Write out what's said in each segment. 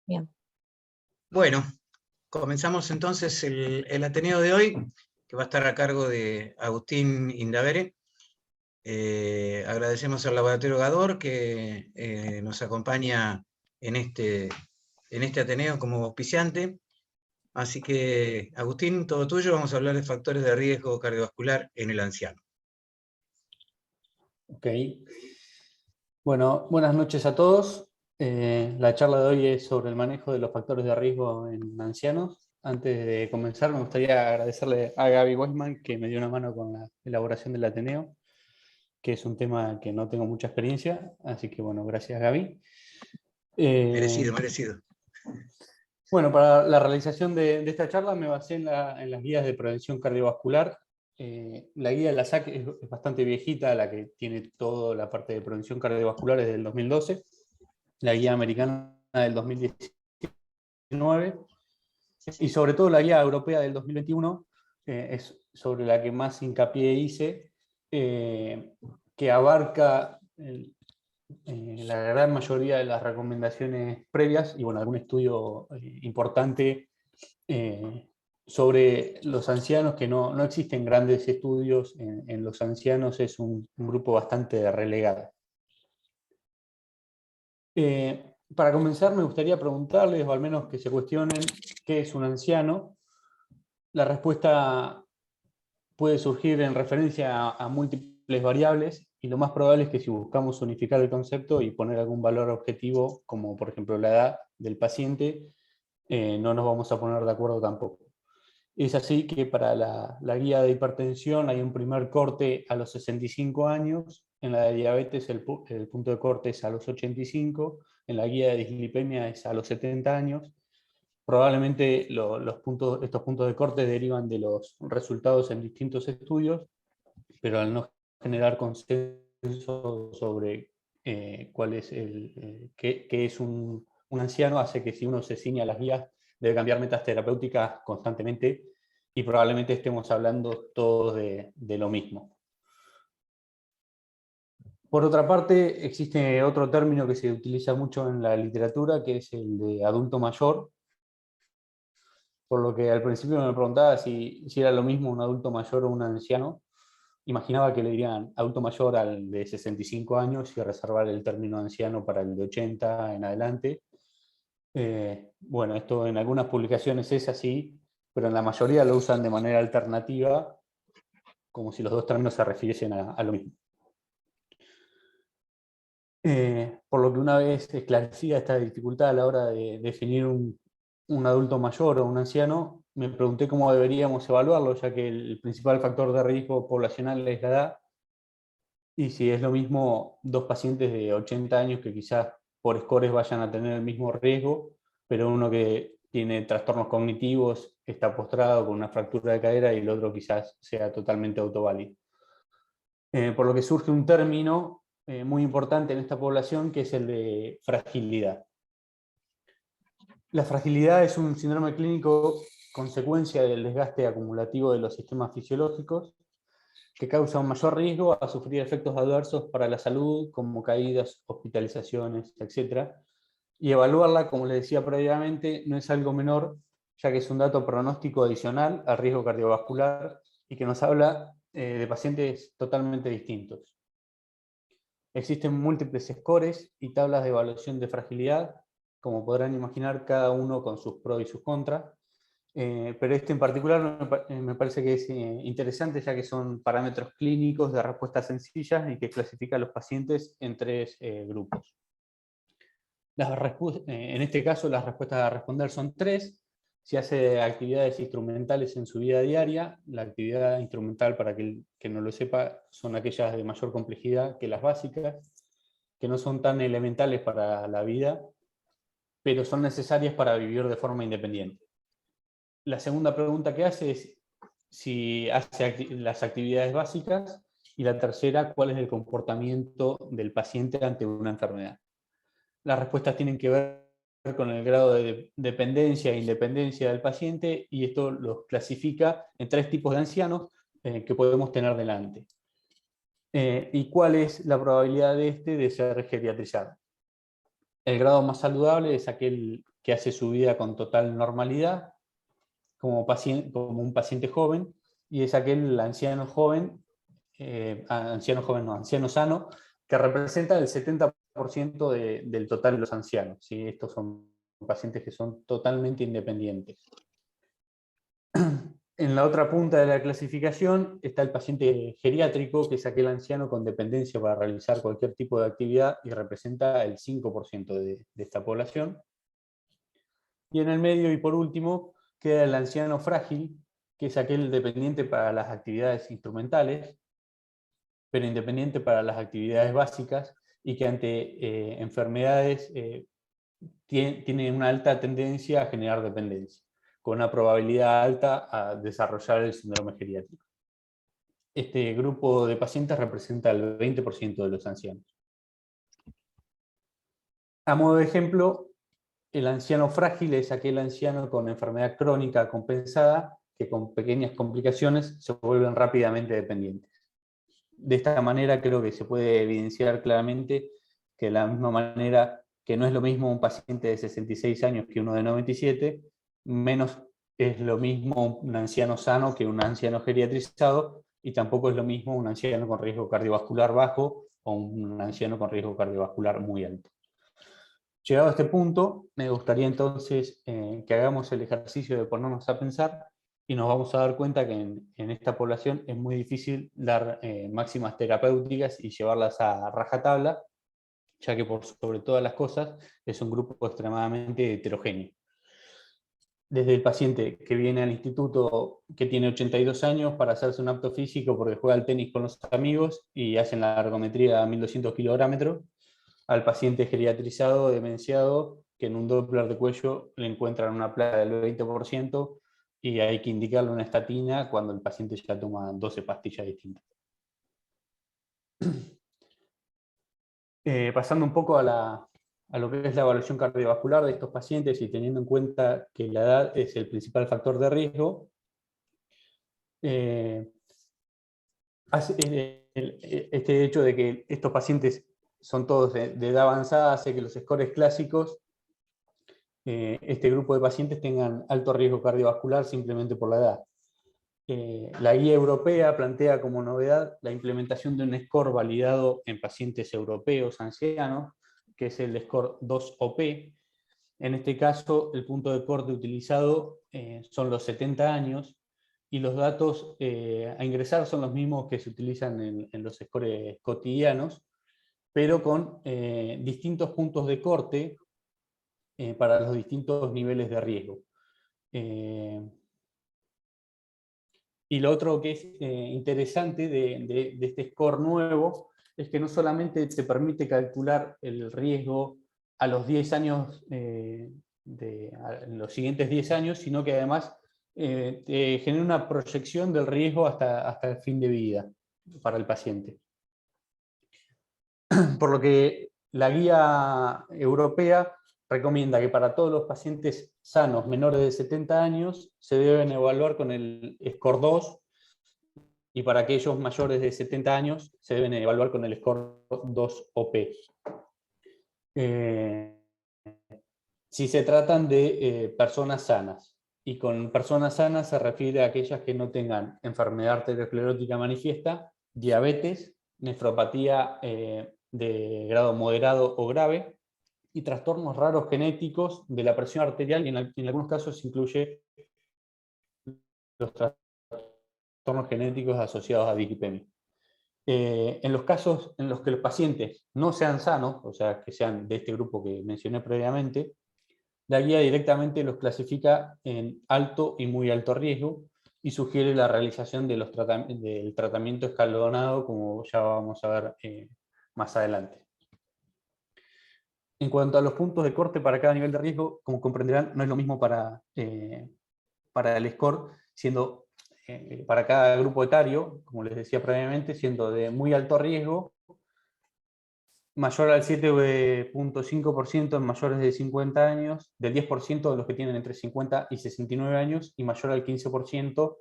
Bien. Bueno, comenzamos entonces el Ateneo de hoy, que va a estar a cargo de Agustín Indavere. Agradecemos al Laboratorio Gador que nos acompaña en este Ateneo como auspiciante. Así que, Agustín, todo tuyo. Vamos a hablar de factores de riesgo cardiovascular en el anciano. Ok. Bueno, buenas noches a todos. La charla de hoy es sobre el manejo de los factores de riesgo en ancianos. Antes de comenzar, me gustaría agradecerle a Gaby Weisman que me dio una mano con la elaboración del Ateneo, que es un tema que no tengo mucha experiencia, así que bueno, gracias Gaby. Merecido. Bueno, para la realización de esta charla me basé en las guías de prevención cardiovascular. La guía de la SAC es bastante viejita, la que tiene toda la parte de prevención cardiovascular es del 2012. La guía americana del 2019 y sobre todo la guía europea del 2021 es sobre la que más hincapié hice, que abarca la gran mayoría de las recomendaciones previas y bueno, algún estudio importante sobre los ancianos, que no existen grandes estudios en los ancianos, es un grupo bastante relegado. Para comenzar, me gustaría preguntarles, o al menos que se cuestionen, ¿qué es un anciano? La respuesta puede surgir en referencia a múltiples variables, y lo más probable es que si buscamos unificar el concepto y poner algún valor objetivo, como por ejemplo la edad del paciente, no nos vamos a poner de acuerdo tampoco. Es así que para la guía de hipertensión hay un primer corte a los 65 años, en la de diabetes el punto de corte es a los 85, en la guía de dislipemia es a los 70 años. Probablemente estos puntos de corte derivan de los resultados en distintos estudios, pero al no generar consenso sobre cuál es qué es un anciano, hace que si uno se ciña a las guías debe cambiar metas terapéuticas constantemente y probablemente estemos hablando todos de lo mismo. Por otra parte, existe otro término que se utiliza mucho en la literatura, que es el de adulto mayor, por lo que al principio me preguntaba si era lo mismo un adulto mayor o un anciano. Imaginaba que le dirían adulto mayor al de 65 años y reservar el término anciano para el de 80 en adelante. Bueno, esto en algunas publicaciones es así, pero en la mayoría lo usan de manera alternativa, como si los dos términos se refiriesen a lo mismo. Por lo que una vez esclarecida esta dificultad a la hora de definir un adulto mayor o un anciano, me pregunté cómo deberíamos evaluarlo, ya que el principal factor de riesgo poblacional es la edad, y si es lo mismo dos pacientes de 80 años que quizás por scores vayan a tener el mismo riesgo, pero uno que tiene trastornos cognitivos, está postrado con una fractura de cadera y el otro quizás sea totalmente autoválido. Por lo que surge un término muy importante en esta población, que es el de fragilidad. La fragilidad es un síndrome clínico consecuencia del desgaste acumulativo de los sistemas fisiológicos que causa un mayor riesgo a sufrir efectos adversos para la salud, como caídas, hospitalizaciones, etc. Y evaluarla, como les decía previamente, no es algo menor, ya que es un dato pronóstico adicional al riesgo cardiovascular y que nos habla de pacientes totalmente distintos. Existen múltiples scores y tablas de evaluación de fragilidad, como podrán imaginar, cada uno con sus pros y sus contras. Pero este en particular me parece que es interesante, ya que son parámetros clínicos de respuestas sencillas y que clasifica a los pacientes en tres grupos. En este caso, las respuestas a responder son tres. Si hace actividades instrumentales en su vida diaria, la actividad instrumental, para que no lo sepa, son aquellas de mayor complejidad que las básicas, que no son tan elementales para la vida, pero son necesarias para vivir de forma independiente. La segunda pregunta que hace es si hace las actividades básicas, y la tercera, cuál es el comportamiento del paciente ante una enfermedad. Las respuestas tienen que ver con el grado de dependencia e independencia del paciente, y esto los clasifica en tres tipos de ancianos que podemos tener delante. ¿Y cuál es la probabilidad de ser geriatrizado? El grado más saludable es aquel que hace su vida con total normalidad, como un paciente joven, y es aquel anciano sano, que representa el 70% del total de los ancianos, ¿sí? Estos son pacientes que son totalmente independientes. En la otra punta de la clasificación está el paciente geriátrico, que es aquel anciano con dependencia para realizar cualquier tipo de actividad y representa el 5% de esta población. Y en el medio, y por último, queda el anciano frágil, que es aquel dependiente para las actividades instrumentales, pero independiente para las actividades básicas, y que ante enfermedades tiene una alta tendencia a generar dependencia, con una probabilidad alta a desarrollar el síndrome geriátrico. Este grupo de pacientes representa el 20% de los ancianos. A modo de ejemplo, el anciano frágil es aquel anciano con enfermedad crónica compensada que con pequeñas complicaciones se vuelven rápidamente dependientes. De esta manera creo que se puede evidenciar claramente que de la misma manera que no es lo mismo un paciente de 66 años que uno de 97, menos es lo mismo un anciano sano que un anciano geriatrizado, y tampoco es lo mismo un anciano con riesgo cardiovascular bajo o un anciano con riesgo cardiovascular muy alto. Llegado a este punto, me gustaría entonces que hagamos el ejercicio de ponernos a pensar, y nos vamos a dar cuenta que en esta población es muy difícil dar máximas terapéuticas y llevarlas a rajatabla, ya que por sobre todas las cosas es un grupo extremadamente heterogéneo. Desde el paciente que viene al instituto que tiene 82 años para hacerse un apto físico porque juega al tenis con los amigos y hacen la ergometría a 1200 kilográmetros, al paciente geriatrizado, demenciado, que en un Doppler de cuello le encuentran una placa del 20% y hay que indicarle una estatina cuando el paciente ya toma 12 pastillas distintas. Pasando un poco a lo que es la evaluación cardiovascular de estos pacientes y teniendo en cuenta que la edad es el principal factor de riesgo, este hecho de que estos pacientes son todos de edad avanzada hace que los scores clásicos, este grupo de pacientes tengan alto riesgo cardiovascular simplemente por la edad. La guía europea plantea como novedad la implementación de un score validado en pacientes europeos ancianos, que es el score 2OP. En este caso, el punto de corte utilizado son los 70 años, y los datos a ingresar son los mismos que se utilizan en los scores cotidianos, pero con distintos puntos de corte para los distintos niveles de riesgo. Y lo otro que es interesante de este score nuevo es que no solamente te permite calcular el riesgo a los 10 años, en los siguientes 10 años, sino que además te genera una proyección del riesgo hasta el fin de vida para el paciente. Por lo que la guía europea recomienda que para todos los pacientes sanos menores de 70 años se deben evaluar con el score 2, y para aquellos mayores de 70 años se deben evaluar con el score 2OP. Si se tratan de personas sanas, y con personas sanas se refiere a aquellas que no tengan enfermedad arteriosclerótica manifiesta, diabetes, nefropatía de grado moderado o grave, y trastornos raros genéticos de la presión arterial, y en algunos casos incluye los trastornos genéticos asociados a dislipemia. En los casos en los que los pacientes no sean sanos, o sea, que sean de este grupo que mencioné previamente, la guía directamente los clasifica en alto y muy alto riesgo y sugiere la realización de del tratamiento escalonado, como ya vamos a ver más adelante. En cuanto a los puntos de corte para cada nivel de riesgo, como comprenderán, no es lo mismo para el score, siendo para cada grupo etario, como les decía previamente, siendo de muy alto riesgo, mayor al 7.5% en mayores de 50 años, del 10% de los que tienen entre 50 y 69 años, y mayor al 15%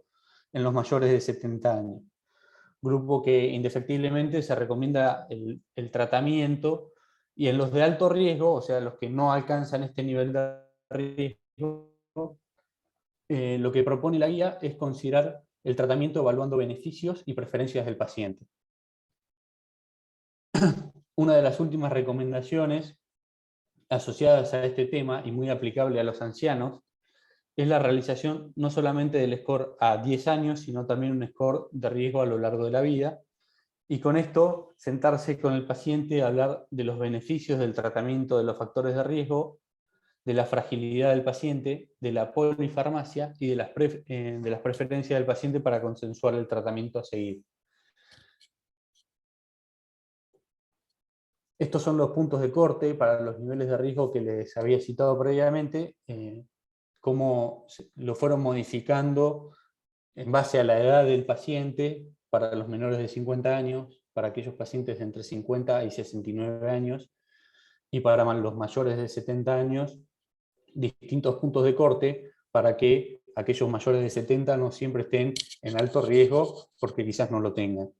en los mayores de 70 años. Grupo que indefectiblemente se recomienda el tratamiento, y en los de alto riesgo, o sea, los que no alcanzan este nivel de riesgo, lo que propone la guía es considerar el tratamiento evaluando beneficios y preferencias del paciente. Una de las últimas recomendaciones asociadas a este tema y muy aplicable a los ancianos es la realización no solamente del score a 10 años, sino también un score de riesgo a lo largo de la vida, y con esto sentarse con el paciente a hablar de los beneficios del tratamiento de los factores de riesgo, de la fragilidad del paciente, de la polifarmacia y de las preferencias del paciente para consensuar el tratamiento a seguir. Estos son los puntos de corte para los niveles de riesgo que les había citado previamente, cómo lo fueron modificando en base a la edad del paciente para los menores de 50 años, para aquellos pacientes de entre 50 y 69 años, y para los mayores de 70 años, distintos puntos de corte para que aquellos mayores de 70 no siempre estén en alto riesgo porque quizás no lo tengan.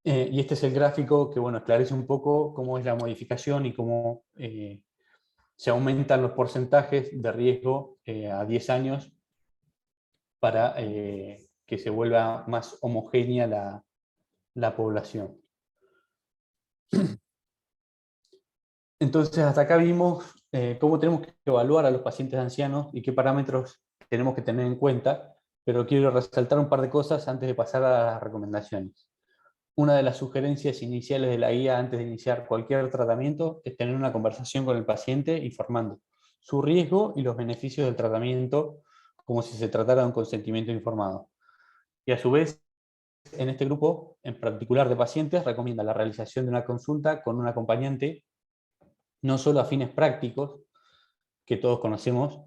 Y este es el gráfico que esclarece un poco cómo es la modificación y cómo se aumentan los porcentajes de riesgo a 10 años para que se vuelva más homogénea la población. Entonces, hasta acá vimos cómo tenemos que evaluar a los pacientes ancianos y qué parámetros tenemos que tener en cuenta, pero quiero resaltar un par de cosas antes de pasar a las recomendaciones. Una de las sugerencias iniciales de la guía antes de iniciar cualquier tratamiento es tener una conversación con el paciente informando su riesgo y los beneficios del tratamiento como si se tratara de un consentimiento informado. Y a su vez, en este grupo, en particular de pacientes, recomienda la realización de una consulta con un acompañante, no solo a fines prácticos, que todos conocemos,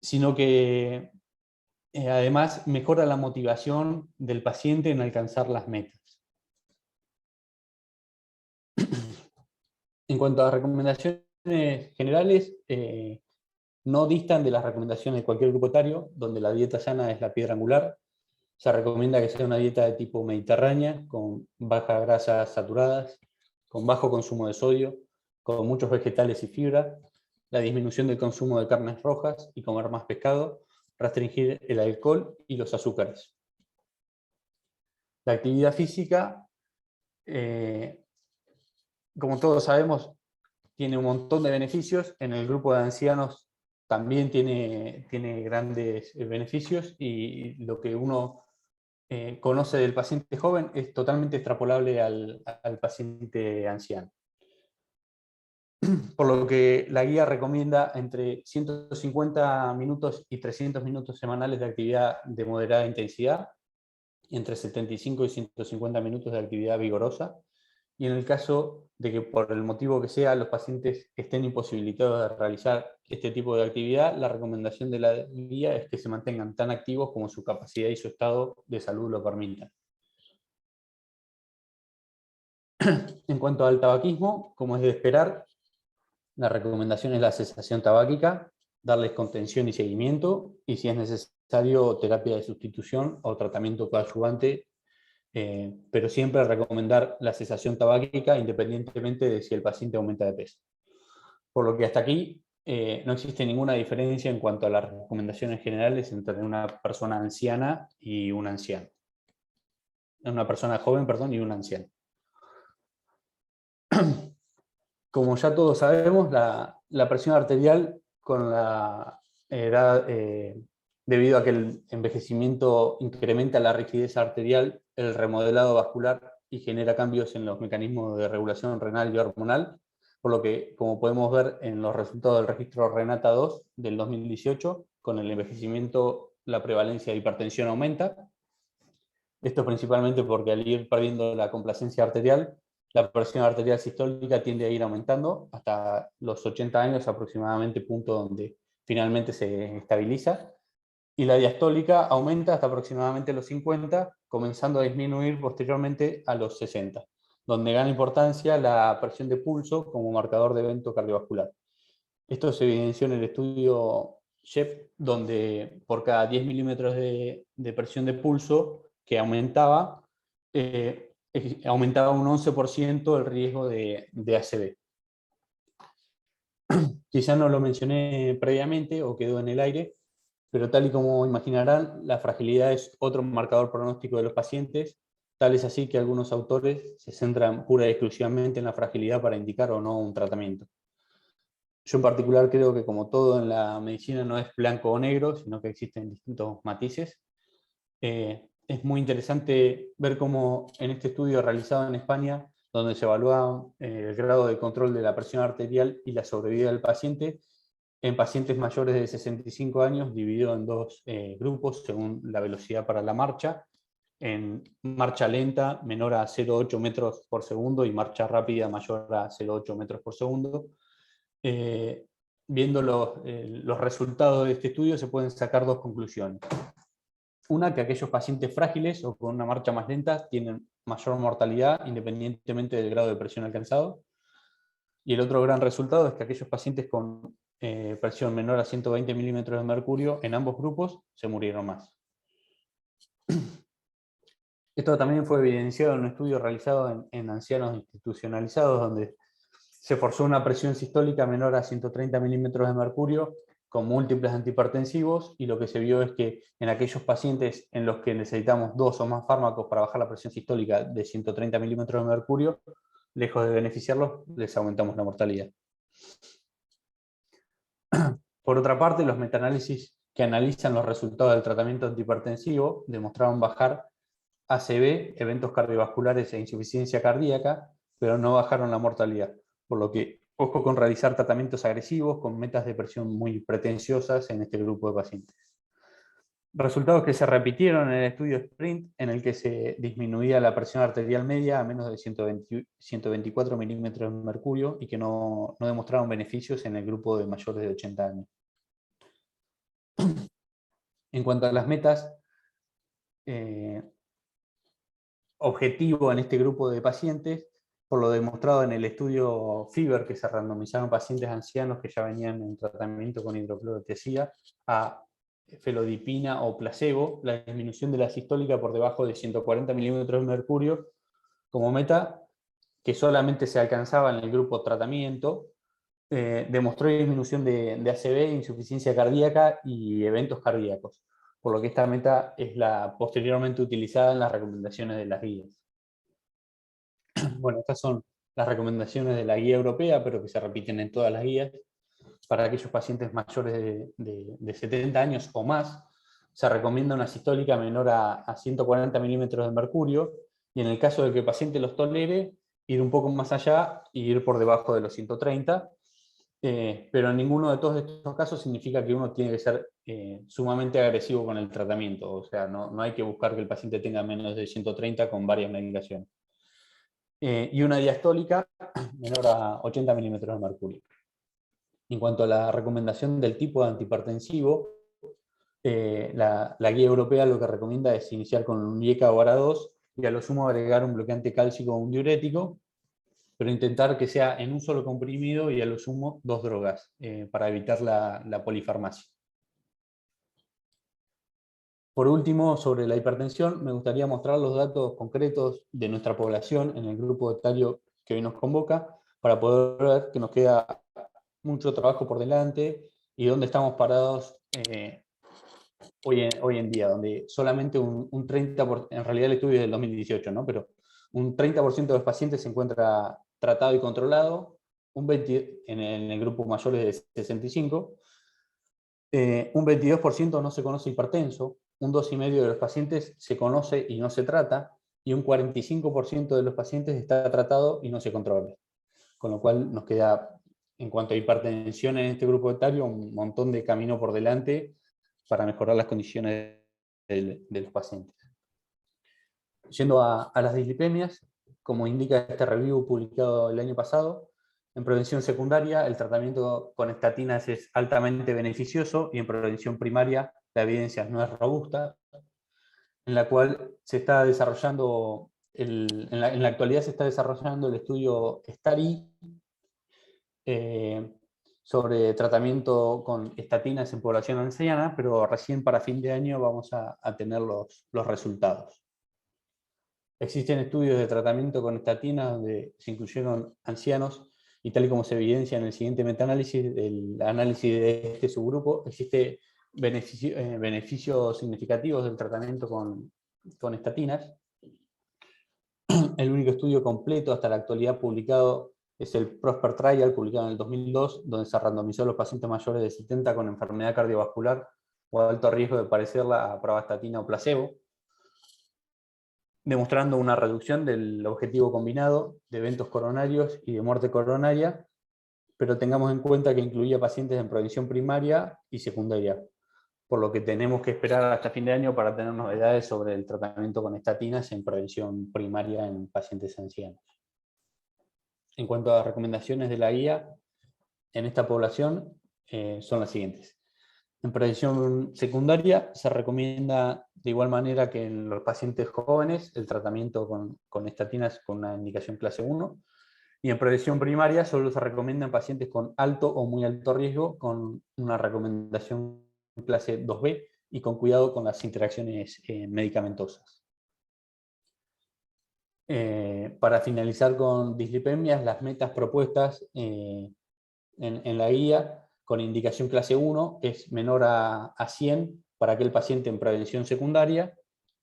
sino que además mejora la motivación del paciente en alcanzar las metas. En cuanto a las recomendaciones generales, no distan de las recomendaciones de cualquier grupo etario, donde la dieta sana es la piedra angular. Se recomienda que sea una dieta de tipo mediterránea, con bajas grasas saturadas, con bajo consumo de sodio, con muchos vegetales y fibra, la disminución del consumo de carnes rojas y comer más pescado, restringir el alcohol y los azúcares. La actividad física, como todos sabemos, tiene un montón de beneficios. En el grupo de ancianos también tiene grandes beneficios, y lo que uno conoce del paciente joven es totalmente extrapolable al paciente anciano. Por lo que la guía recomienda entre 150 minutos y 300 minutos semanales de actividad de moderada intensidad, entre 75 y 150 minutos de actividad vigorosa, y en el caso de que por el motivo que sea los pacientes estén imposibilitados de realizar este tipo de actividad, la recomendación de la guía es que se mantengan tan activos como su capacidad y su estado de salud lo permitan. En cuanto al tabaquismo, como es de esperar, la recomendación es la cesación tabáquica, darles contención y seguimiento, y si es necesario terapia de sustitución o tratamiento coadyuvante, pero siempre recomendar la cesación tabáquica independientemente de si el paciente aumenta de peso. Por lo que hasta aquí no existe ninguna diferencia en cuanto a las recomendaciones generales entre una persona anciana y un anciano. Una persona joven, perdón, y un anciano. Como ya todos sabemos, la presión arterial con la edad, debido a que el envejecimiento incrementa la rigidez arterial, el remodelado vascular y genera cambios en los mecanismos de regulación renal y hormonal, por lo que, como podemos ver en los resultados del registro Renata 2 del 2018, con el envejecimiento la prevalencia de hipertensión aumenta. Esto principalmente porque al ir perdiendo la complacencia arterial, la presión arterial sistólica tiende a ir aumentando hasta los 80 años aproximadamente, punto donde finalmente se estabiliza, y la diastólica aumenta hasta aproximadamente los 50, comenzando a disminuir posteriormente a los 60, donde gana importancia la presión de pulso como marcador de evento cardiovascular. Esto se evidenció en el estudio SHEP, donde por cada 10 milímetros de presión de pulso que aumentaba, aumentaba un 11% el riesgo de ACV. Quizá no lo mencioné previamente o quedó en el aire, pero tal y como imaginarán, la fragilidad es otro marcador pronóstico de los pacientes. Tal es así que algunos autores se centran pura y exclusivamente en la fragilidad para indicar o no un tratamiento. Yo en particular creo que, como todo en la medicina, no es blanco o negro, sino que existen distintos matices. Es muy interesante ver cómo en este estudio realizado en España, donde se evalúa el grado de control de la presión arterial y la sobrevida del paciente, en pacientes mayores de 65 años, dividido en dos grupos según la velocidad para la marcha, en marcha lenta menor a 0,8 metros por segundo y marcha rápida mayor a 0,8 metros por segundo. Viendo los resultados de este estudio se pueden sacar dos conclusiones. Una, que aquellos pacientes frágiles o con una marcha más lenta tienen mayor mortalidad independientemente del grado de presión alcanzado. Y el otro gran resultado es que aquellos pacientes con presión menor a 120 milímetros de mercurio en ambos grupos se murieron más. Esto también fue evidenciado en un estudio realizado en ancianos institucionalizados, donde se forzó una presión sistólica menor a 130 milímetros de mercurio con múltiples antihipertensivos, y lo que se vio es que en aquellos pacientes en los que necesitamos 2 o más fármacos para bajar la presión sistólica de 130 milímetros de mercurio, lejos de beneficiarlos, les aumentamos la mortalidad. Por otra parte, los metaanálisis que analizan los resultados del tratamiento antihipertensivo demostraron bajar ACV, eventos cardiovasculares e insuficiencia cardíaca, pero no bajaron la mortalidad, por lo que ojo con realizar tratamientos agresivos con metas de presión muy pretenciosas en este grupo de pacientes. Resultados que se repitieron en el estudio SPRINT, en el que se disminuía la presión arterial media a menos de 124 milímetros de mercurio y que no demostraron beneficios en el grupo de mayores de 80 años. En cuanto a las metas, objetivo en este grupo de pacientes, por lo demostrado en el estudio FIBER, que se randomizaron pacientes ancianos que ya venían en tratamiento con hidroclorotiazida a felodipina o placebo, la disminución de la sistólica por debajo de 140 milímetros de mercurio como meta, que solamente se alcanzaba en el grupo tratamiento, demostró disminución de ACV, insuficiencia cardíaca y eventos cardíacos, por lo que esta meta es la posteriormente utilizada en las recomendaciones de las guías. Bueno, estas son las recomendaciones de la guía europea, pero que se repiten en todas las guías. Para aquellos pacientes mayores de 70 años o más, se recomienda una sistólica menor a 140 milímetros de mercurio, y en el caso de que el paciente los tolere, ir un poco más allá y ir por debajo de los 130, pero en ninguno de todos estos casos significa que uno tiene que ser sumamente agresivo con el tratamiento. O sea, no hay que buscar que el paciente tenga menos de 130 con varias medicaciones. Y una diastólica menor a 80 milímetros de mercurio. En cuanto a la recomendación del tipo de antihipertensivo, la guía europea lo que recomienda es iniciar con un IECA o ARA2 y a lo sumo agregar un bloqueante cálcico o un diurético, pero intentar que sea en un solo comprimido y a lo sumo 2 drogas, para evitar la polifarmacia. Por último, sobre la hipertensión, me gustaría mostrar los datos concretos de nuestra población en el grupo etario que hoy nos convoca, para poder ver que nos queda mucho trabajo por delante y dónde estamos parados hoy en día, donde solamente un 30%, en realidad el estudio es del 2018, ¿no? Pero un 30% de los pacientes se encuentra tratado y controlado, un 20% en el grupo mayores de 65, un 22% no se conoce hipertenso, un 2,5% de los pacientes se conoce y no se trata, y un 45% de los pacientes está tratado y no se controla. Con lo cual nos queda, en cuanto a hipertensión en este grupo etario, un montón de camino por delante para mejorar las condiciones de los pacientes. Yendo a las dislipemias, como indica este review publicado el año pasado, en prevención secundaria el tratamiento con estatinas es altamente beneficioso, y en prevención primaria la evidencia no es robusta, en la cual se está desarrollando, en la actualidad se está desarrollando el estudio STARI, sobre tratamiento con estatinas en población anciana, pero recién para fin de año vamos a tener los resultados. Existen estudios de tratamiento con estatinas donde se incluyeron ancianos y tal y como se evidencia en el siguiente metaanálisis, el análisis de este subgrupo, existe beneficios significativos del tratamiento con estatinas. El único estudio completo hasta la actualidad publicado es el Prosper Trial, publicado en el 2002, donde se randomizó a los pacientes mayores de 70 con enfermedad cardiovascular o alto riesgo de padecerla a pravastatina o placebo, demostrando una reducción del objetivo combinado de eventos coronarios y de muerte coronaria, pero tengamos en cuenta que incluía pacientes en prevención primaria y secundaria, por lo que tenemos que esperar hasta fin de año para tener novedades sobre el tratamiento con estatinas en prevención primaria en pacientes ancianos. En cuanto a recomendaciones de la guía, en esta población son las siguientes. En prevención secundaria se recomienda de igual manera que en los pacientes jóvenes el tratamiento con estatinas con una indicación clase 1, y en prevención primaria solo se recomienda en pacientes con alto o muy alto riesgo con una recomendación clase 2B y con cuidado con las interacciones medicamentosas. Para finalizar con dislipemias, las metas propuestas en la guía con indicación clase 1 es menor a 100 para aquel paciente en prevención secundaria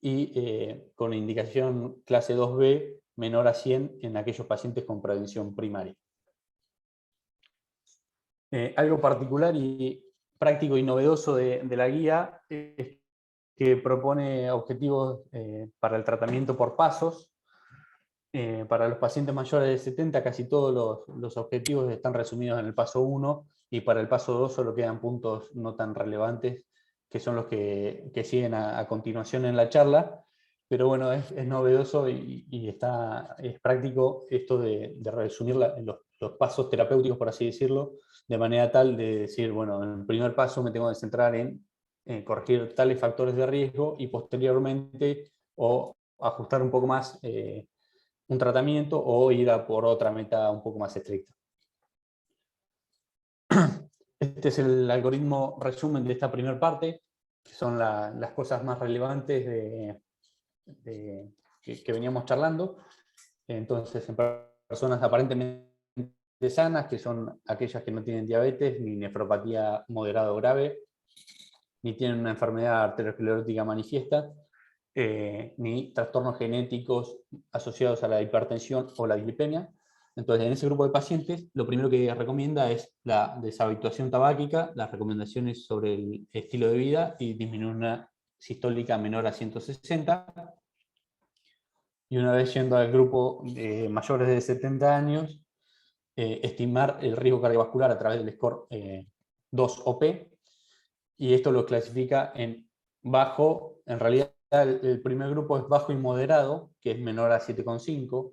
y con indicación clase 2B menor a 100 en aquellos pacientes con prevención primaria. Algo particular y práctico y novedoso de la guía es que propone objetivos para el tratamiento por pasos. Para los pacientes mayores de 70, casi todos los objetivos están resumidos en el paso 1, y para el paso 2 solo quedan puntos no tan relevantes, que son los que siguen a continuación en la charla. Pero bueno, es novedoso y es práctico esto de resumir los pasos terapéuticos, por así decirlo, de manera tal de decir, bueno, en el primer paso me tengo que centrar en corregir tales factores de riesgo y posteriormente o ajustar un poco más un tratamiento o ir a por otra meta un poco más estricta. Este es el algoritmo resumen de esta primera parte, que son las cosas más relevantes que veníamos charlando. Entonces, en personas aparentemente sanas, que son aquellas que no tienen diabetes, ni nefropatía moderada o grave, ni tienen una enfermedad arteriosclerótica manifiesta, ni trastornos genéticos asociados a la hipertensión o la dislipemia. Entonces, en ese grupo de pacientes, lo primero que recomienda es la deshabituación tabáquica, las recomendaciones sobre el estilo de vida y disminuir una sistólica menor a 160. Y una vez yendo al grupo de mayores de 70 años, estimar el riesgo cardiovascular a través del score 2OP, y esto lo clasifica en bajo. En realidad el primer grupo es bajo y moderado, que es menor a 7,5.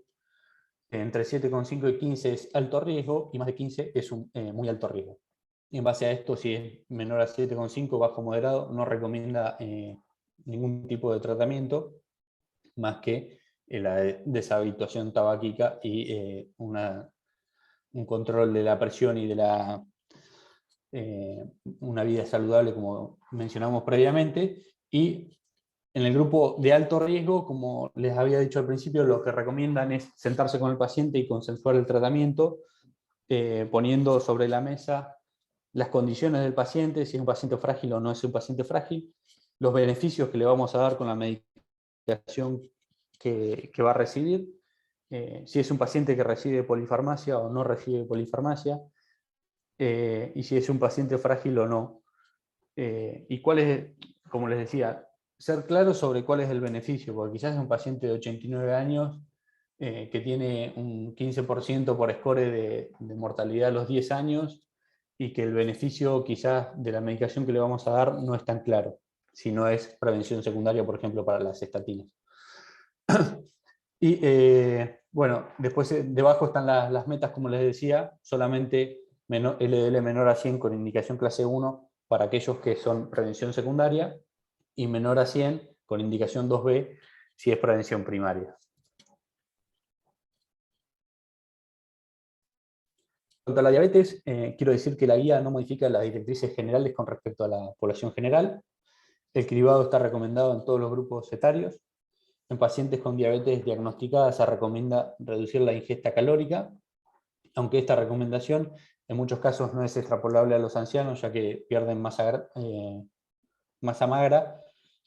Entre 7,5 y 15 es alto riesgo, y más de 15 es muy alto riesgo. Y en base a esto, si es menor a 7,5, bajo o moderado, no recomienda ningún tipo de tratamiento, más que la deshabituación tabáquica y un control de la presión y de una vida saludable, como mencionamos previamente. Y en el grupo de alto riesgo, como les había dicho al principio, lo que recomiendan es sentarse con el paciente y consensuar el tratamiento, poniendo sobre la mesa las condiciones del paciente, si es un paciente frágil o no es un paciente frágil, los beneficios que le vamos a dar con la medicación que va a recibir, si es un paciente que recibe polifarmacia o no recibe polifarmacia, y si es un paciente frágil o no. Y cuál es, como les decía, ser claro sobre cuál es el beneficio, porque quizás es un paciente de 89 años que tiene un 15% por score de mortalidad a los 10 años, y que el beneficio quizás de la medicación que le vamos a dar no es tan claro, si no es prevención secundaria, por ejemplo, para las estatinas. Y bueno, después debajo están las metas, como les decía, solamente LDL menor a 100 con indicación clase 1 para aquellos que son prevención secundaria, y menor a 100 con indicación 2B si es prevención primaria. En cuanto a la diabetes, quiero decir que la guía no modifica las directrices generales con respecto a la población general. El cribado está recomendado en todos los grupos etarios. En pacientes con diabetes diagnosticada se recomienda reducir la ingesta calórica aunque esta recomendación en muchos casos no es extrapolable a los ancianos, ya que pierden masa magra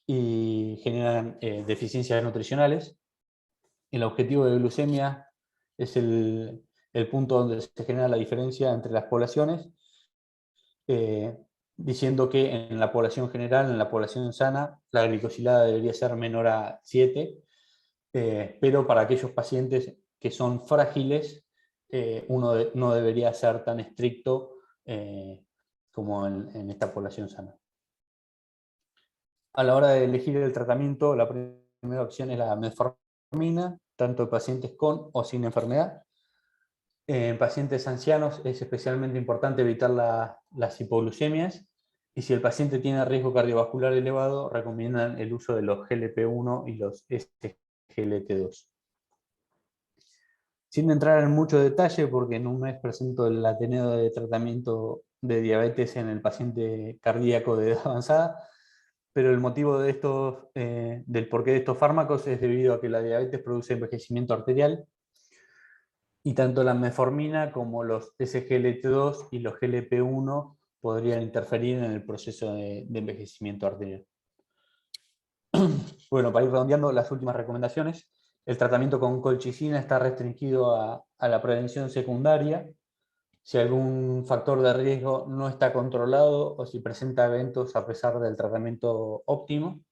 y generan deficiencias nutricionales. El objetivo de glucemia es el punto donde se genera la diferencia entre las poblaciones, diciendo que en la población general, en la población sana, la glicosilada debería ser menor a 7, pero para aquellos pacientes que son frágiles, uno no debería ser tan estricto como en esta población sana. A la hora de elegir el tratamiento, la primera opción es la metformina, tanto en pacientes con o sin enfermedad. En pacientes ancianos es especialmente importante evitar las hipoglucemias, y si el paciente tiene riesgo cardiovascular elevado, recomiendan el uso de los GLP-1 y los SGLT2. Sin entrar en mucho detalle, porque en un mes presento el Ateneo de tratamiento de diabetes en el paciente cardíaco de edad avanzada, pero el motivo de del porqué de estos fármacos es debido a que la diabetes produce envejecimiento arterial, y tanto la metformina como los SGLT2 y los GLP-1 podrían interferir en el proceso de envejecimiento arterial. Bueno, para ir redondeando las últimas recomendaciones, el tratamiento con colchicina está restringido a la prevención secundaria. Si algún factor de riesgo no está controlado o si presenta eventos a pesar del tratamiento óptimo.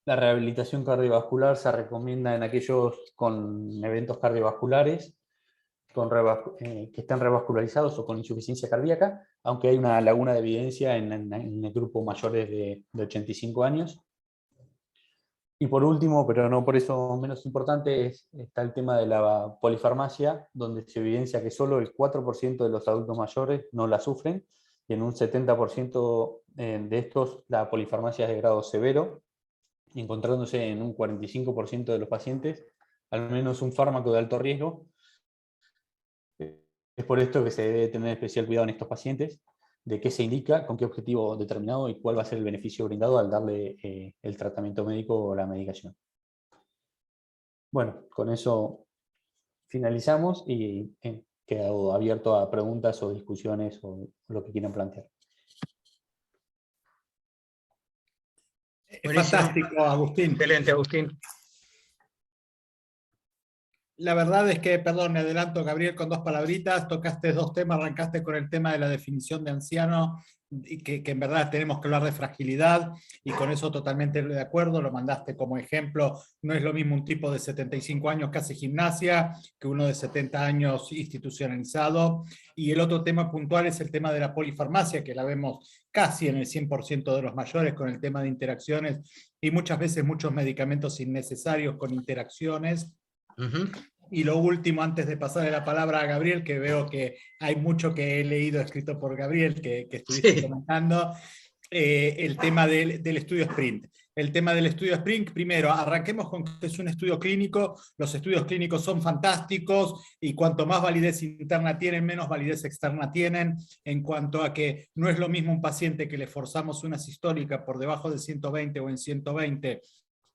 La rehabilitación cardiovascular se recomienda en aquellos con eventos cardiovasculares que están revascularizados o con insuficiencia cardíaca, aunque hay una laguna de evidencia en el grupo mayores de 85 años. Y por último, pero no por eso menos importante, está el tema de la polifarmacia, donde se evidencia que solo el 4% de los adultos mayores no la sufren, y en un 70% de estos la polifarmacia es de grado severo, encontrándose en un 45% de los pacientes al menos un fármaco de alto riesgo. Es por esto que se debe tener especial cuidado en estos pacientes, de qué se indica, con qué objetivo determinado y cuál va a ser el beneficio brindado al darle el tratamiento médico o la medicación. Bueno, con eso finalizamos y quedo abierto a preguntas o discusiones o lo que quieran plantear. Fantástico, Agustín. Excelente, Agustín. La verdad es que, perdón, me adelanto, Gabriel, con dos palabritas, tocaste dos temas, arrancaste con el tema de la definición de anciano, y que en verdad tenemos que hablar de fragilidad, y con eso totalmente de acuerdo, lo mandaste como ejemplo. No es lo mismo un tipo de 75 años que hace gimnasia que uno de 70 años institucionalizado. Y el otro tema puntual es el tema de la polifarmacia, que la vemos casi en el 100% de los mayores con el tema de interacciones, y muchas veces muchos medicamentos innecesarios con interacciones. Y lo último, antes de pasarle la palabra a Gabriel, que veo que hay mucho que he leído escrito por Gabriel, que estuviste comentando, el tema del estudio Sprint. El tema del estudio Sprint, primero, arranquemos con que es un estudio clínico. Los estudios clínicos son fantásticos, y cuanto más validez interna tienen, menos validez externa tienen, en cuanto a que no es lo mismo un paciente que le forzamos una sistólica por debajo de 120 o en 120,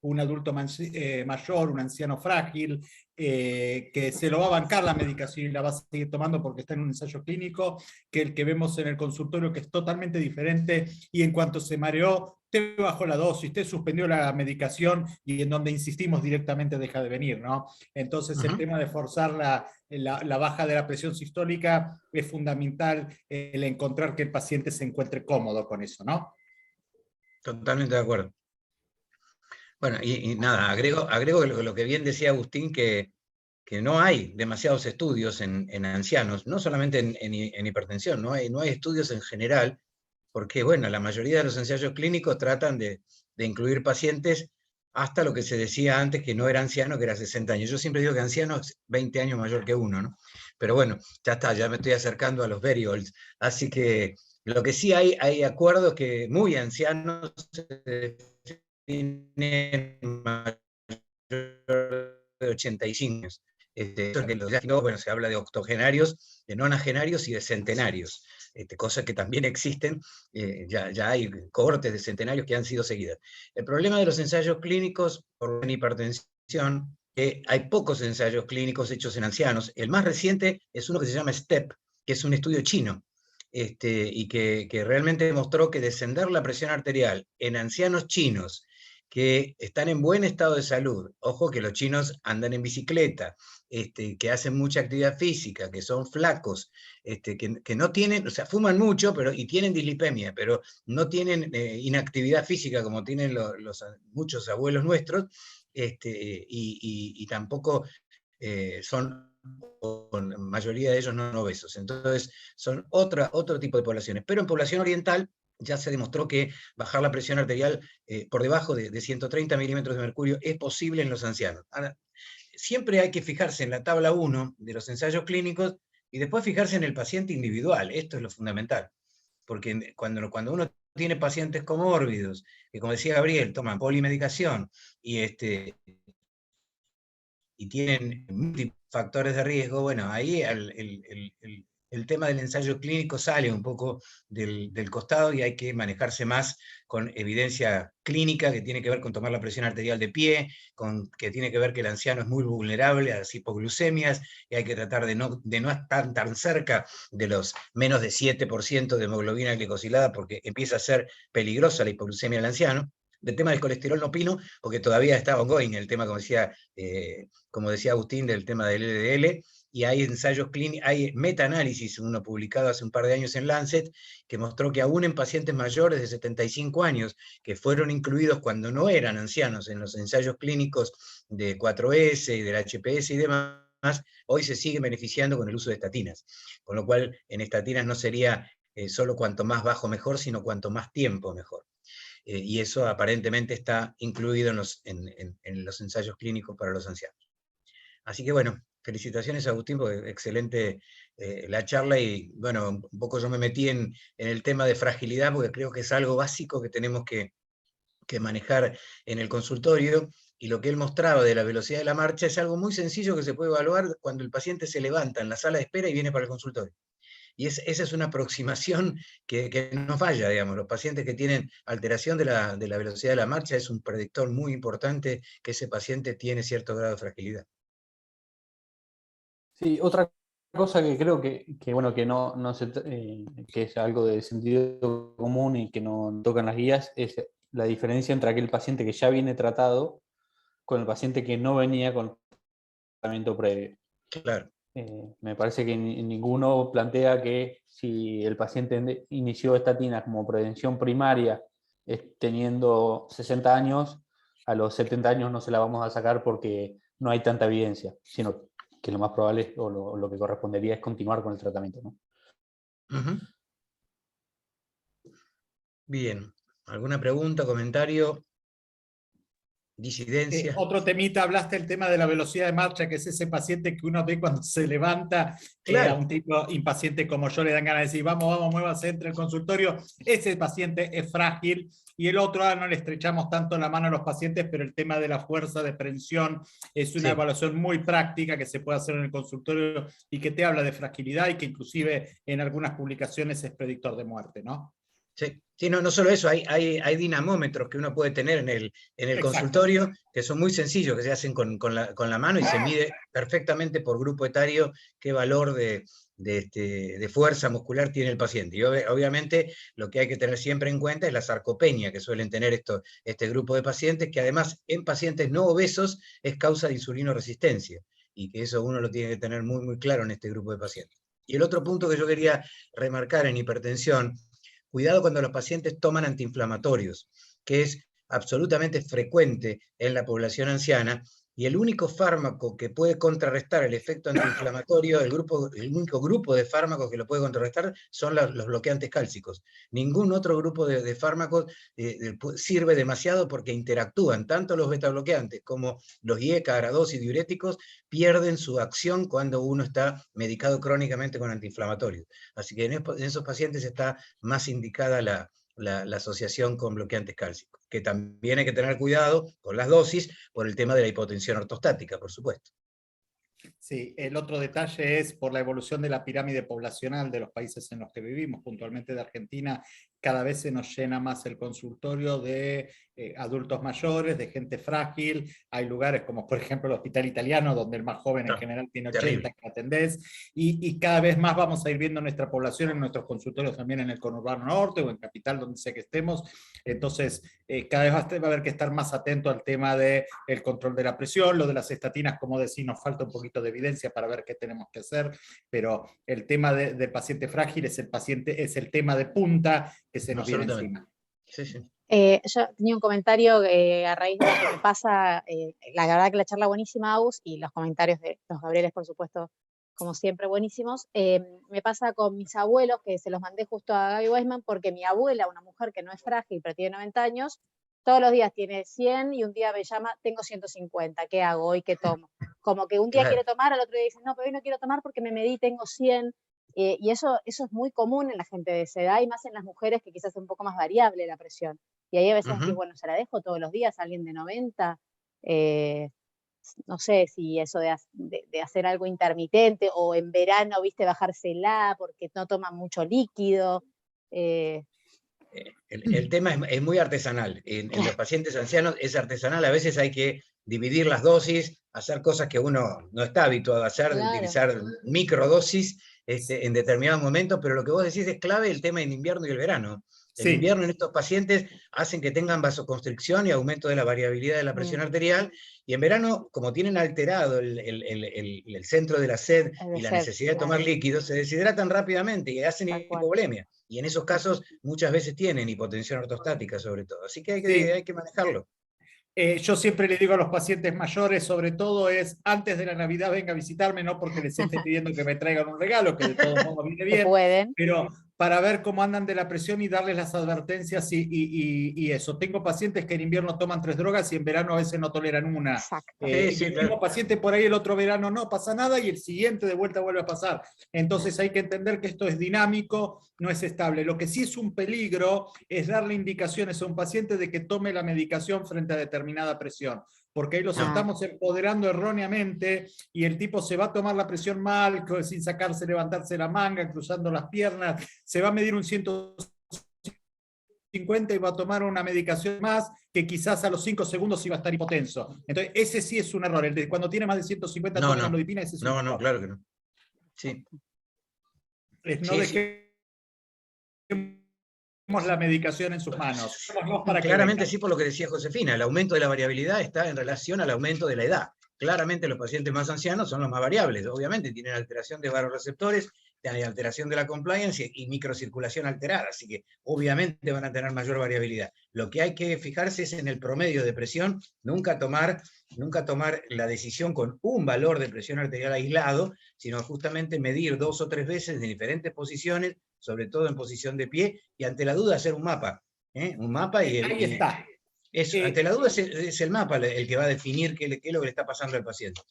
un adulto mayor, un anciano frágil, que se lo va a bancar la medicación y la va a seguir tomando porque está en un ensayo clínico, que el que vemos en el consultorio, que es totalmente diferente, y en cuanto se mareó, te bajó la dosis, te suspendió la medicación, y en donde insistimos directamente deja de venir, ¿no? Entonces el tema de forzar la baja de la presión sistólica es fundamental, el encontrar que el paciente se encuentre cómodo con eso, ¿no? Totalmente de acuerdo. Bueno, y nada, agrego lo que bien decía Agustín, que no hay demasiados estudios en ancianos, no solamente en hipertensión, no hay estudios en general, porque bueno, la mayoría de los ensayos clínicos tratan de incluir pacientes hasta lo que se decía antes, que no era anciano, que era 60 años. Yo siempre digo que anciano es 20 años mayor que uno, ¿no? Pero bueno, ya está, ya me estoy acercando a los very olds. Así que lo que sí hay acuerdos que muy ancianos tienen mayor de 85 años. Bueno, se habla de octogenarios, de nonagénarios y de centenarios, cosas que también existen, ya hay cohortes de centenarios que han sido seguidas. El problema de los ensayos clínicicos por hipertensión hay pocos ensayos clínicos hechos en ancianos. El más reciente es uno que se llama STEP, que es un estudio chino, y que realmente mostró que descender la presión arterial en ancianos chinos que están en buen estado de salud, ojo que los chinos andan en bicicleta, que hacen mucha actividad física, que son flacos, que no tienen, o sea, fuman mucho y tienen dislipemia, pero no tienen inactividad física como tienen muchos abuelos nuestros, y tampoco son, la mayoría de ellos no obesos. Entonces, son otro tipo de poblaciones. Pero en población oriental ya se demostró que bajar la presión arterial por debajo de 130 milímetros de mercurio es posible en los ancianos. Ahora, siempre hay que fijarse en la tabla 1 de los ensayos clínicos y después fijarse en el paciente individual. Esto es lo fundamental. Porque cuando uno tiene pacientes comórbidos, que como decía Gabriel, toman polimedicación y tienen factores de riesgo, bueno, ahí el tema del ensayo clínico sale un poco del costado y hay que manejarse más con evidencia clínica que tiene que ver con tomar la presión arterial de pie, que tiene que ver que el anciano es muy vulnerable a las hipoglucemias y hay que tratar de no estar tan cerca de los menos de 7% de hemoglobina glicosilada porque empieza a ser peligrosa la hipoglucemia del anciano. Del tema del colesterol no opino, porque todavía está ongoing el tema, como decía Agustín, del tema del LDL, y hay ensayos clínicos, hay metaanálisis, uno publicado hace un par de años en Lancet, que mostró que aún en pacientes mayores de 75 años, que fueron incluidos cuando no eran ancianos en los ensayos clínicos de 4S y del HPS y demás, hoy se sigue beneficiando con el uso de estatinas. Con lo cual, en estatinas no sería solo cuanto más bajo mejor, sino cuanto más tiempo mejor. Y eso aparentemente está incluido en los ensayos clínicos para los ancianos. Así que bueno, felicitaciones Agustín, porque excelente la charla y bueno, un poco yo me metí en el tema de fragilidad porque creo que es algo básico que tenemos que manejar en el consultorio, y lo que él mostraba de la velocidad de la marcha es algo muy sencillo que se puede evaluar cuando el paciente se levanta en la sala de espera y viene para el consultorio. Y esa es una aproximación que no falla, digamos. Los pacientes que tienen alteración de la velocidad de la marcha es un predictor muy importante que ese paciente tiene cierto grado de fragilidad. Sí, otra cosa que creo bueno, que que es algo de sentido común y que no tocan las guías, es la diferencia entre aquel paciente que ya viene tratado con el paciente que no venía con tratamiento previo. Claro. Me parece que ninguno plantea que si el paciente inició estatinas como prevención primaria teniendo 60 años, a los 70 años no se la vamos a sacar porque no hay tanta evidencia, sino que lo más probable o lo que correspondería es continuar con el tratamiento, ¿no? Uh-huh. Bien, ¿alguna pregunta, comentario? Disidencia. Otro temita, hablaste del tema de la velocidad de marcha, que es ese paciente que uno ve cuando se levanta, Claro. a un tipo impaciente como yo le dan ganas de decir, vamos, muévase, entre el consultorio. Ese paciente es frágil. Y el otro, no le estrechamos tanto la mano a los pacientes, pero el tema de la fuerza de prensión es una evaluación muy práctica que se puede hacer en el consultorio y que te habla de fragilidad y que inclusive en algunas publicaciones es predictor de muerte, ¿no? Sí, no solo eso, hay dinamómetros que uno puede tener en el consultorio que son muy sencillos, que se hacen con la mano y se mide perfectamente por grupo etario qué valor de fuerza muscular tiene el paciente. Y obviamente lo que hay que tener siempre en cuenta es la sarcopenia que suelen tener este grupo de pacientes, que además en pacientes no obesos es causa de insulinoresistencia, y que eso uno lo tiene que tener muy, muy claro en este grupo de pacientes. Y el otro punto que yo quería remarcar en hipertensión, cuidado cuando los pacientes toman antiinflamatorios, que es absolutamente frecuente en la población anciana, y el único fármaco que puede contrarrestar el efecto antiinflamatorio, el único grupo de fármacos que lo puede contrarrestar son los bloqueantes cálcicos. Ningún otro grupo de fármacos sirve demasiado porque interactúan, tanto los betabloqueantes como los IECA, ARA2 y diuréticos pierden su acción cuando uno está medicado crónicamente con antiinflamatorios. Así que en esos pacientes está más indicada la asociación con bloqueantes cálcicos, que también hay que tener cuidado con las dosis por el tema de la hipotensión ortostática, por supuesto. Sí, el otro detalle es por la evolución de la pirámide poblacional de los países en los que vivimos, puntualmente de Argentina, cada vez se nos llena más el consultorio de adultos mayores, de gente frágil. Hay lugares como por ejemplo el Hospital Italiano, donde el más joven en general tiene 80 que atendés, y cada vez más vamos a ir viendo nuestra población en nuestros consultorios también en el conurbano norte o en Capital, donde sea que estemos. Entonces cada vez va a haber que estar más atento al tema del control de la presión, lo de las estatinas, como decís, nos falta un poquito de evidencia para ver qué tenemos que hacer, pero el tema de paciente frágil es el tema de punta que se nos viene encima. Sí, sí. Yo tenía un comentario a raíz de lo que me pasa, la verdad que la charla buenísima, Agus, y los comentarios de los Gabrieles, por supuesto, como siempre, buenísimos. Me pasa con mis abuelos, que se los mandé justo a Gaby Weisman, porque mi abuela, una mujer que no es frágil, pero tiene 90 años, todos los días tiene 100 y un día me llama, tengo 150, ¿qué hago hoy? ¿Qué tomo? Como que un día quiere tomar, al otro día dice, no, pero hoy no quiero tomar porque me medí, tengo 100. Y eso es muy común en la gente de esa edad y más en las mujeres, que quizás es un poco más variable la presión. Y ahí a veces decís, bueno, ¿se la dejo todos los días a alguien de 90? No sé si eso de hacer algo intermitente o en verano, viste, bajársela porque no toman mucho líquido. El tema es muy artesanal. En los pacientes ancianos es artesanal. A veces hay que dividir las dosis, hacer cosas que uno no está habituado a hacer, utilizar microdosis en determinados momentos, pero lo que vos decís es clave, el tema en invierno y el verano. El invierno en estos pacientes hacen que tengan vasoconstricción y aumento de la variabilidad de la presión arterial, y en verano, como tienen alterado el centro de la sed y la necesidad de tomar líquidos, se deshidratan rápidamente y hacen hipovolemia. Y en esos casos muchas veces tienen hipotensión ortostática sobre todo. Así que hay que manejarlo. Yo siempre le digo a los pacientes mayores, sobre todo es, antes de la Navidad venga a visitarme, no porque les esté pidiendo que me traigan un regalo, que de todos modos viene bien, pero para ver cómo andan de la presión y darles las advertencias y eso. Tengo pacientes que en invierno toman 3 drogas y en verano a veces no toleran una. Tengo pacientes por ahí el otro verano no pasa nada y el siguiente de vuelta vuelve a pasar. Entonces hay que entender que esto es dinámico, no es estable. Lo que sí es un peligro es darle indicaciones a un paciente de que tome la medicación frente a determinada presión, porque ahí los estamos empoderando erróneamente y el tipo se va a tomar la presión mal, sin sacarse, levantarse la manga, cruzando las piernas, se va a medir un 150 y va a tomar una medicación más que quizás a los 5 segundos iba a estar hipotenso. Entonces ese sí es un error, el de cuando tiene más de 150 toma amlodipina, ese es un error. No, claro que no. Sí. No dejemos la medicación en sus manos. Claramente sí, por lo que decía Josefina, el aumento de la variabilidad está en relación al aumento de la edad. Claramente los pacientes más ancianos son los más variables, obviamente tienen alteración de vasoreceptores, tienen alteración de la compliance y microcirculación alterada, así que obviamente van a tener mayor variabilidad. Lo que hay que fijarse es en el promedio de presión, nunca tomar la decisión con un valor de presión arterial aislado, sino justamente medir 2 o 3 veces en diferentes posiciones, sobre todo en posición de pie, y ante la duda hacer un mapa. Un mapa y ahí está. Ante la duda es el mapa el que va a definir qué es lo que le está pasando al paciente.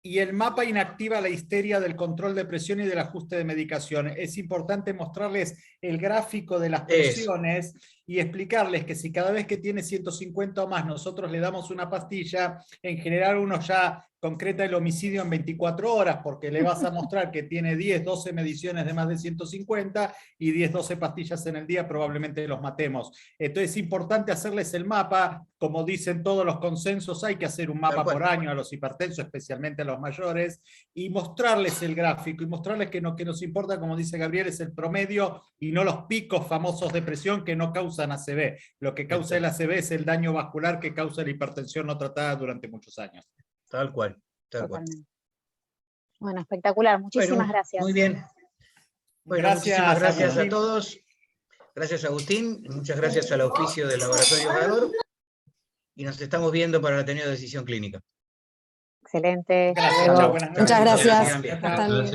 Y el mapa inactiva la histeria del control de presión y del ajuste de medicación. Es importante mostrarles el gráfico de las presiones y explicarles que si cada vez que tiene 150 o más nosotros le damos una pastilla, en general uno ya concreta el homicidio en 24 horas, porque le vas a mostrar que tiene 10, 12 mediciones de más de 150 y 10, 12 pastillas en el día, probablemente los matemos. Entonces es importante hacerles el mapa, como dicen todos los consensos, hay que hacer un mapa por año a los hipertensos, especialmente a los mayores, y mostrarles el gráfico, y mostrarles que lo que nos importa, como dice Gabriel, es el promedio y no los picos famosos de presión que no causan ACV. Lo que causa el ACV es el daño vascular que causa la hipertensión no tratada durante muchos años. Tal cual. Bueno, espectacular. Muchísimas gracias. Muy bien. Bueno, muchísimas gracias a todos. Gracias, Agustín. Muchas gracias al auspicio del Laboratorio Gador. Y nos estamos viendo para la Ateneo de Decisión Clínica. Excelente. Gracias. Muchas gracias. Hasta luego.